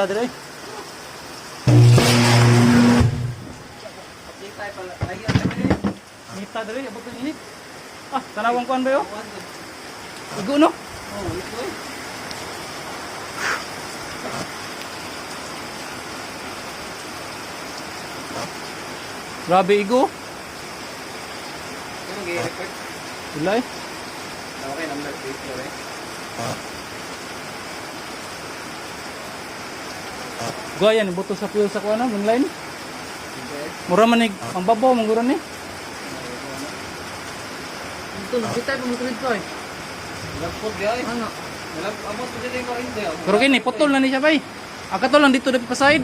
Nita dire. Nita dire, abot ang init. Ah, tanawang kuan ba yo? Igo no? Oh, ito eh. Grabe igo. Ano gi-record? Wala eh. Okay, number 8 eh. Guayan, buto sa fuel sa kuan ng line. Okay. Mura man ni ang babaw mangura ni. Ito, kita pa mo dito eh. Lapot guys. Ano? Abot pa dito yung kuryente. Pero kini putol na ni siya bay. Ang katol lang dito dapat pa side.